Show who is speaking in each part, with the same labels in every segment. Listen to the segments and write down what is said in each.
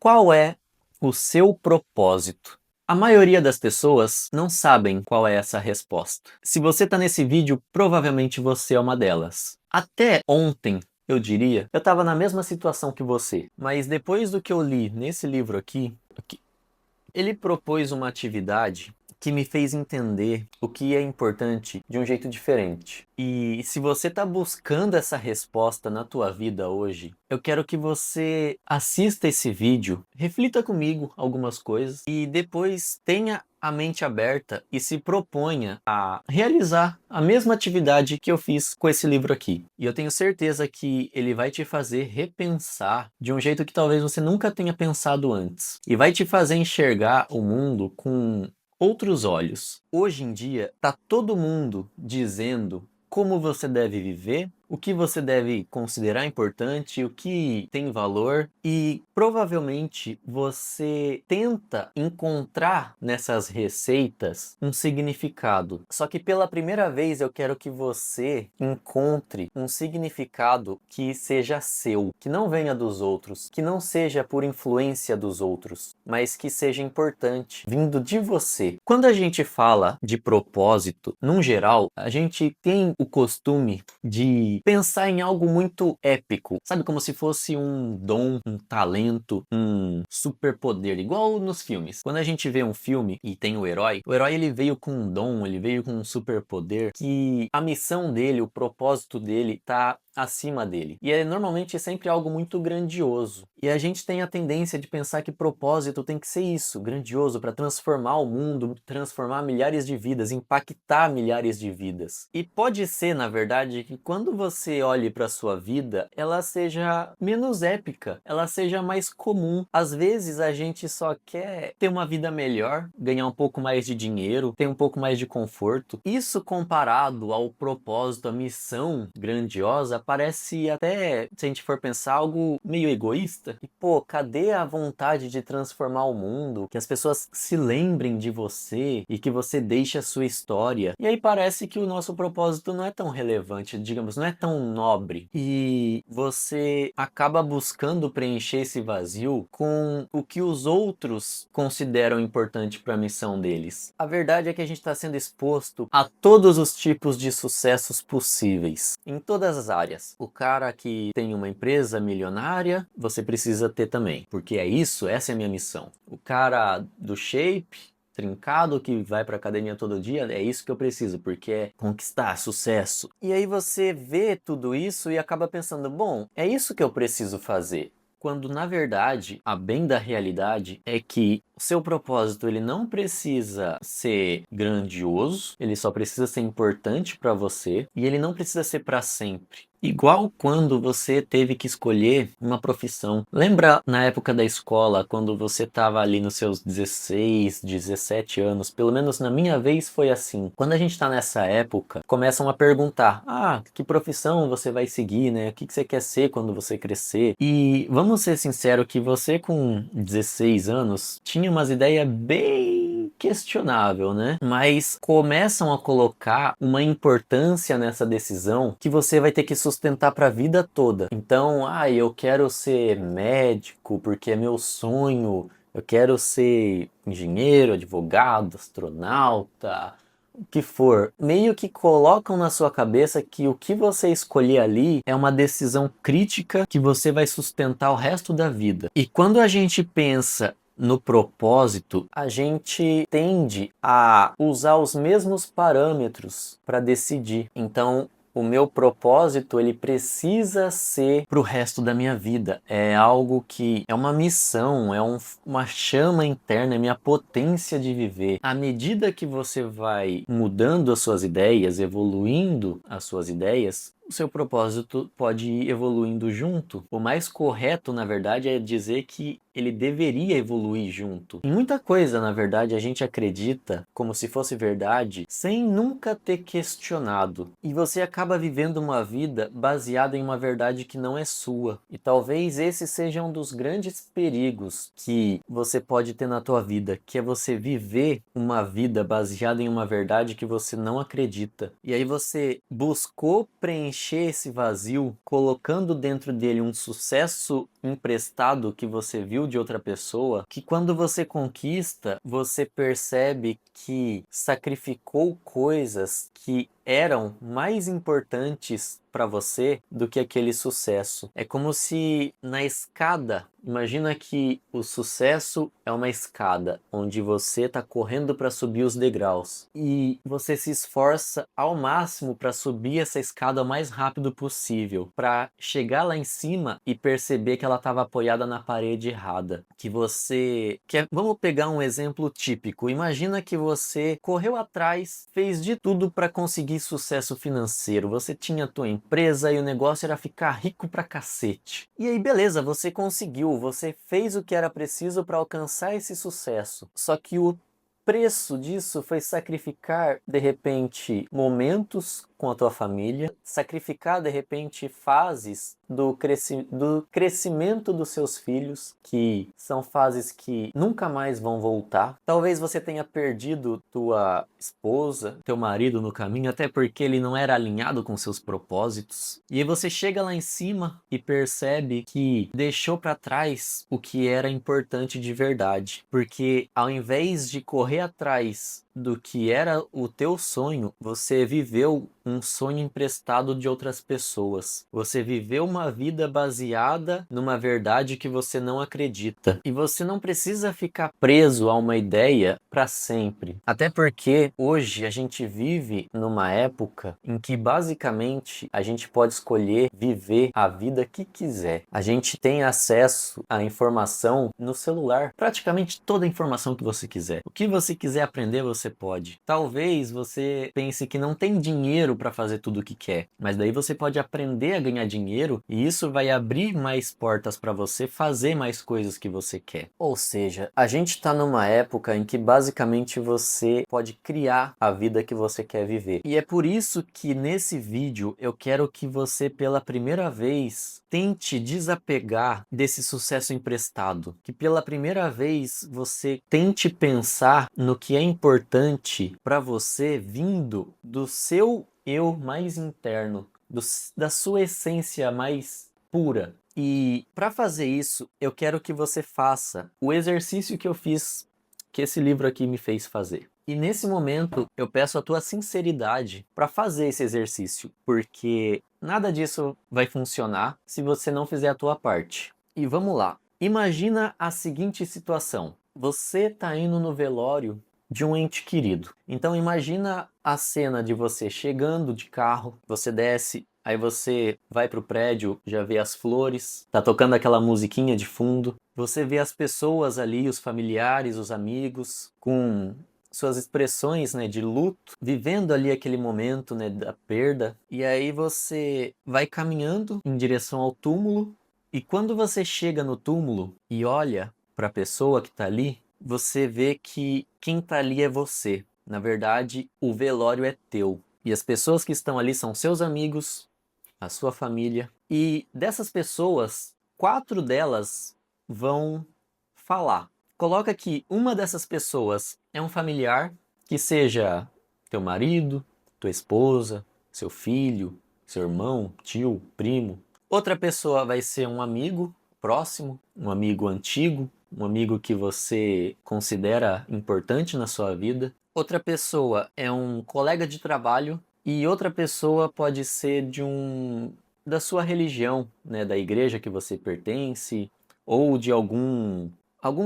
Speaker 1: Qual é o seu propósito? A maioria das pessoas não sabem qual é essa resposta. Se você está nesse vídeo, provavelmente você é uma delas. Até ontem, eu diria, eu estava na mesma situação que você. Mas depois do que eu li nesse livro aqui, ele propôs uma atividade que me fez entender o que é importante de um jeito diferente. E se você está buscando essa resposta na tua vida hoje, eu quero que você assista esse vídeo, reflita comigo algumas coisas e depois tenha a mente aberta e se proponha a realizar a mesma atividade que eu fiz com esse livro aqui. E eu tenho certeza que ele vai te fazer repensar de um jeito que talvez você nunca tenha pensado antes. E vai te fazer enxergar o mundo com outros olhos. Hoje em dia, tá todo mundo dizendo como você deve viver, o que você deve considerar importante, o que tem valor, e provavelmente você tenta encontrar nessas receitas um significado. Só que pela primeira vez eu quero que você encontre um significado que seja seu, que não venha dos outros, que não seja por influência dos outros, mas que seja importante, vindo de você. Quando a gente fala de propósito, num geral, a gente tem o costume de pensar em algo muito épico, sabe, como se fosse um dom, um talento, um superpoder, igual nos filmes. Quando a gente vê um filme e tem o herói ele veio com um dom, ele veio com um superpoder, que a missão dele, o propósito dele tá acima dele. E é normalmente sempre algo muito grandioso. E a gente tem a tendência de pensar que propósito tem que ser isso, grandioso, para transformar o mundo, transformar milhares de vidas, impactar milhares de vidas. E pode ser, na verdade, que quando você olhe para a sua vida, ela seja menos épica, ela seja mais comum. Às vezes a gente só quer ter uma vida melhor, ganhar um pouco mais de dinheiro, ter um pouco mais de conforto. Isso comparado ao propósito, à missão grandiosa, parece até, se a gente for pensar, algo meio egoísta. E pô, cadê a vontade de transformar o mundo? Que as pessoas se lembrem de você e que você deixe a sua história. E aí parece que o nosso propósito não é tão relevante, digamos, não é tão nobre. E você acaba buscando preencher esse vazio com o que os outros consideram importante para a missão deles. A verdade é que a gente está sendo exposto a todos os tipos de sucessos possíveis, em todas as áreas. O cara que tem uma empresa milionária, você precisa ter também, porque é isso, essa é a minha missão. O cara do shape trincado que vai pra academia todo dia, é isso que eu preciso, porque é conquistar sucesso. E aí você vê tudo isso e acaba pensando, bom, é isso que eu preciso fazer. Quando na verdade, a bem da realidade é que o seu propósito ele não precisa ser grandioso, ele só precisa ser importante para você e ele não precisa ser para sempre. Igual quando você teve que escolher uma profissão. Lembra na época da escola, quando você estava ali nos seus 16, 17 anos? Pelo menos na minha vez foi assim. Quando a gente está nessa época, começam a perguntar: ah, que profissão você vai seguir, né? O que você quer ser quando você crescer? E vamos ser sinceros que você com 16 anos tinha umas ideias bem questionável, né? Mas começam a colocar uma importância nessa decisão que você vai ter que sustentar para a vida toda. Então, eu quero ser médico porque é meu sonho. Eu quero ser engenheiro, advogado, astronauta, o que for. Meio que colocam na sua cabeça que o que você escolher ali é uma decisão crítica que você vai sustentar o resto da vida. E quando a gente pensa no propósito, a gente tende a usar os mesmos parâmetros para decidir. Então, o meu propósito, ele precisa ser para o resto da minha vida. É algo que é uma missão, é uma chama interna, é minha potência de viver. À medida que você vai mudando as suas ideias, evoluindo as suas ideias, o seu propósito pode ir evoluindo junto. O mais correto, na verdade, é dizer que ele deveria evoluir junto. Em muita coisa, na verdade, a gente acredita como se fosse verdade sem nunca ter questionado. E você acaba vivendo uma vida baseada em uma verdade que não é sua. E talvez esse seja um dos grandes perigos que você pode ter na tua vida, que é você viver uma vida baseada em uma verdade que você não acredita. E aí você buscou preencher esse vazio colocando dentro dele um sucesso emprestado que você viu de outra pessoa, que quando você conquista, você percebe que sacrificou coisas que eram mais importantes para você do que aquele sucesso. É como se na escada, imagina que o sucesso é uma escada onde você está correndo para subir os degraus e você se esforça ao máximo para subir essa escada o mais rápido possível, para chegar lá em cima e perceber que ela estava apoiada na parede errada. Vamos pegar um exemplo típico. Imagina que você correu atrás, fez de tudo para conseguir sucesso financeiro. Você tinha a tua empresa e o negócio era ficar rico pra cacete. E aí beleza, você conseguiu, você fez o que era preciso para alcançar esse sucesso. Só que o preço disso foi sacrificar, de repente, momentos com a tua família, sacrificar, de repente, fases do crescimento dos seus filhos, que são fases que nunca mais vão voltar. Talvez você tenha perdido tua esposa, teu marido no caminho, até porque ele não era alinhado com seus propósitos. E aí você chega lá em cima e percebe que deixou para trás o que era importante de verdade. Porque ao invés de correr atrás do que era o teu sonho, você viveu um sonho emprestado de outras pessoas. Você viveu uma vida baseada numa verdade que você não acredita. E você não precisa ficar preso a uma ideia para sempre. Até porque hoje a gente vive numa época em que basicamente a gente pode escolher viver a vida que quiser. A gente tem acesso à informação no celular, praticamente toda a informação que você quiser. O que você quiser aprender, você pode. Talvez você pense que não tem dinheiro para fazer tudo o que quer, mas daí você pode aprender a ganhar dinheiro e isso vai abrir mais portas para você fazer mais coisas que você quer. Ou seja, a gente está numa época em que basicamente você pode criar a vida que você quer viver. E é por isso que nesse vídeo eu quero que você pela primeira vez tente desapegar desse sucesso emprestado, que pela primeira vez você tente pensar no que é importante para você vindo do seu eu mais interno, da sua essência mais pura. E para fazer isso, eu quero que você faça o exercício que eu fiz, que esse livro aqui me fez fazer. E nesse momento, eu peço a tua sinceridade para fazer esse exercício, porque nada disso vai funcionar se você não fizer a tua parte. E vamos lá. Imagina a seguinte situação. Você está indo no velório de um ente querido. Então imagina a cena de você chegando de carro, você desce, aí você vai pro prédio, já vê as flores, tá tocando aquela musiquinha de fundo, você vê as pessoas ali, os familiares, os amigos, com suas expressões, né, de luto, vivendo ali aquele momento, né, da perda, e aí você vai caminhando em direção ao túmulo, e quando você chega no túmulo e olha para a pessoa que está ali, você vê que quem está ali é você. Na verdade, o velório é teu. E as pessoas que estão ali são seus amigos, a sua família. E dessas pessoas, 4 delas vão falar. Coloca que uma dessas pessoas é um familiar, que seja teu marido, tua esposa, seu filho, seu irmão, tio, primo. Outra pessoa vai ser um amigo próximo, um amigo antigo, um amigo que você considera importante na sua vida. Outra pessoa é um colega de trabalho e outra pessoa pode ser da sua religião, né, da igreja que você pertence ou de algum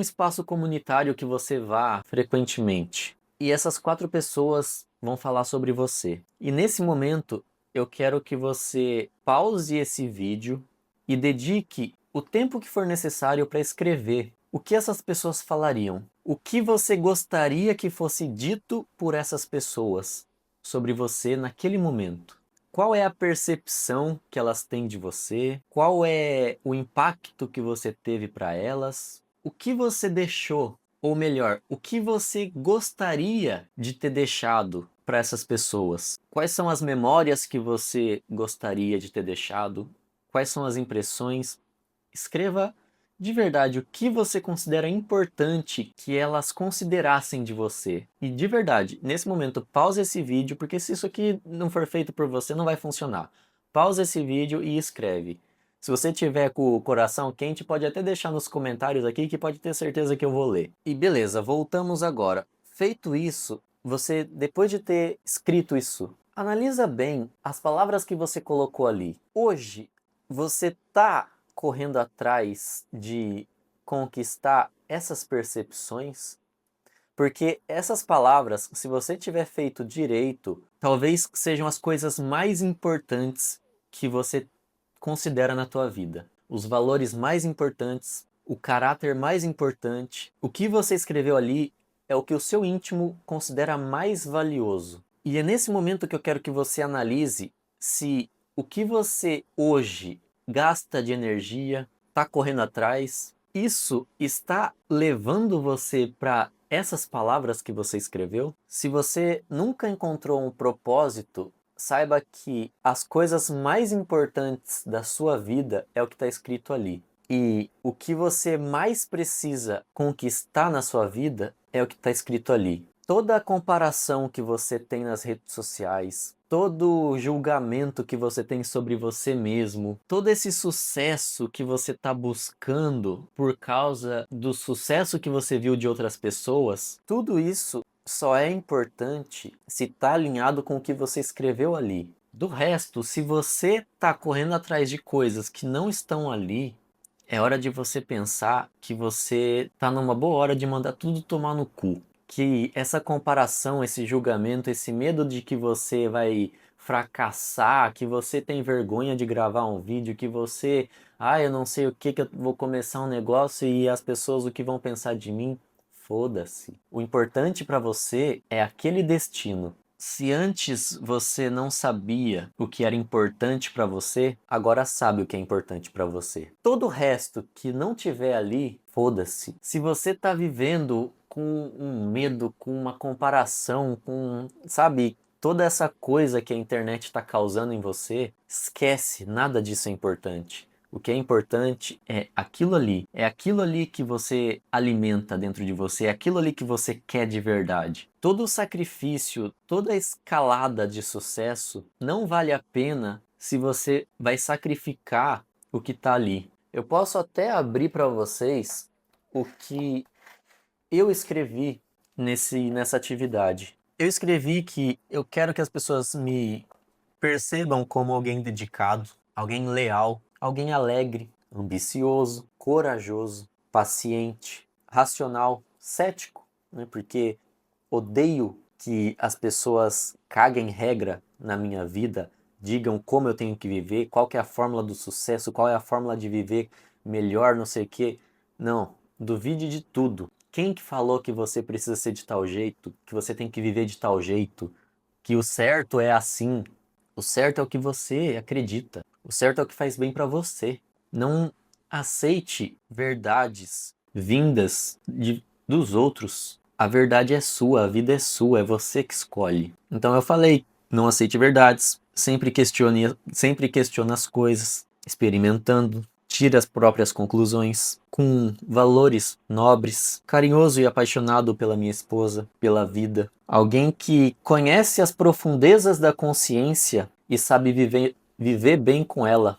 Speaker 1: espaço comunitário que você vá frequentemente. E essas 4 pessoas vão falar sobre você. E nesse momento, eu quero que você pause esse vídeo e dedique o tempo que for necessário para escrever o que essas pessoas falariam. O que você gostaria que fosse dito por essas pessoas sobre você naquele momento. Qual é a percepção que elas têm de você? Qual é o impacto que você teve para elas? O que você deixou, ou melhor, o que você gostaria de ter deixado para essas pessoas? Quais são as memórias que você gostaria de ter deixado? Quais são as impressões? Escreva de verdade o que você considera importante que elas considerassem de você. E de verdade, nesse momento, pause esse vídeo, porque se isso aqui não for feito por você, não vai funcionar. Pausa esse vídeo e escreve. Se você tiver com o coração quente, pode até deixar nos comentários aqui que pode ter certeza que eu vou ler. E beleza, voltamos agora. Feito isso, você, depois de ter escrito isso, analisa bem as palavras que você colocou ali. Hoje, você está correndo atrás de conquistar essas percepções? Porque essas palavras, se você tiver feito direito, talvez sejam as coisas mais importantes que você considera na tua vida. Os valores mais importantes, o caráter mais importante. O que você escreveu ali é o que o seu íntimo considera mais valioso. E é nesse momento que eu quero que você analise se o que você hoje gasta de energia, está correndo atrás, isso está levando você para essas palavras que você escreveu? Se você nunca encontrou um propósito, saiba que as coisas mais importantes da sua vida é o que está escrito ali. E o que você mais precisa conquistar na sua vida é o que está escrito ali. Toda a comparação que você tem nas redes sociais, todo julgamento que você tem sobre você mesmo, todo esse sucesso que você está buscando por causa do sucesso que você viu de outras pessoas, tudo isso só é importante se está alinhado com o que você escreveu ali. Do resto, se você está correndo atrás de coisas que não estão ali, é hora de você pensar que você está numa boa hora de mandar tudo tomar no cu. Que essa comparação, esse julgamento, esse medo de que você vai fracassar, que você tem vergonha de gravar um vídeo, que você, eu não sei o que eu vou começar um negócio e as pessoas o que vão pensar de mim, foda-se. O importante para você é aquele destino. Se antes você não sabia o que era importante para você, agora sabe o que é importante para você. Todo o resto que não tiver ali, foda-se. Se você tá vivendo com um medo, com uma comparação, com, sabe, toda essa coisa que a internet está causando em você, esquece, nada disso é importante. O que é importante é aquilo ali que você alimenta dentro de você, é aquilo ali que você quer de verdade. Todo o sacrifício, toda a escalada de sucesso não vale a pena se você vai sacrificar o que está ali. Eu posso até abrir para vocês o que eu escrevi nessa atividade. Eu escrevi que eu quero que as pessoas me percebam como alguém dedicado, alguém leal, alguém alegre, ambicioso, corajoso, paciente, racional, cético, né? Porque odeio que as pessoas caguem regra na minha vida, digam como eu tenho que viver, qual que é a fórmula do sucesso, qual é a fórmula de viver melhor, não sei o quê. Não, duvide de tudo. Quem que falou que você precisa ser de tal jeito, que você tem que viver de tal jeito, que o certo é assim? O certo é o que você acredita. O certo é o que faz bem para você. Não aceite verdades vindas dos outros. A verdade é sua, a vida é sua, é você que escolhe. Então eu falei, não aceite verdades, sempre questione as coisas, experimentando, tire as próprias conclusões, com valores nobres, carinhoso e apaixonado pela minha esposa, pela vida. Alguém que conhece as profundezas da consciência e sabe viver bem com ela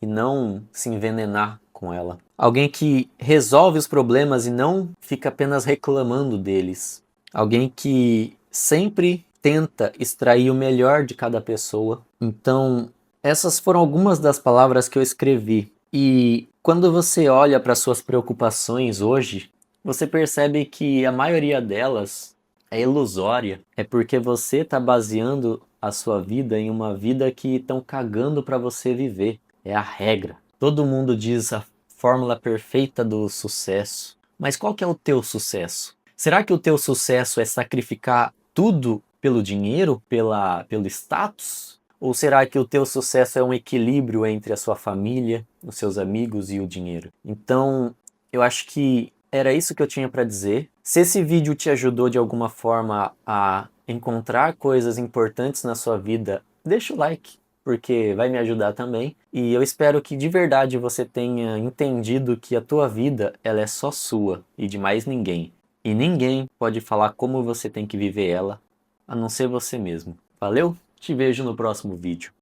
Speaker 1: e não se envenenar com ela. Alguém que resolve os problemas e não fica apenas reclamando deles. Alguém que sempre tenta extrair o melhor de cada pessoa. Então, essas foram algumas das palavras que eu escrevi. E quando você olha para suas preocupações hoje, você percebe que a maioria delas é ilusória. É porque você está baseando a sua vida em uma vida que estão cagando para você viver. É a regra. Todo mundo diz a fórmula perfeita do sucesso. Mas qual que é o teu sucesso? Será que o teu sucesso é sacrificar tudo pelo dinheiro, pelo status? Ou será que o teu sucesso é um equilíbrio entre a sua família, os seus amigos e o dinheiro? Então, eu acho que era isso que eu tinha para dizer. Se esse vídeo te ajudou de alguma forma a encontrar coisas importantes na sua vida, deixa o like, porque vai me ajudar também. E eu espero que de verdade você tenha entendido que a tua vida, ela é só sua e de mais ninguém. E ninguém pode falar como você tem que viver ela, a não ser você mesmo. Valeu? Te vejo no próximo vídeo.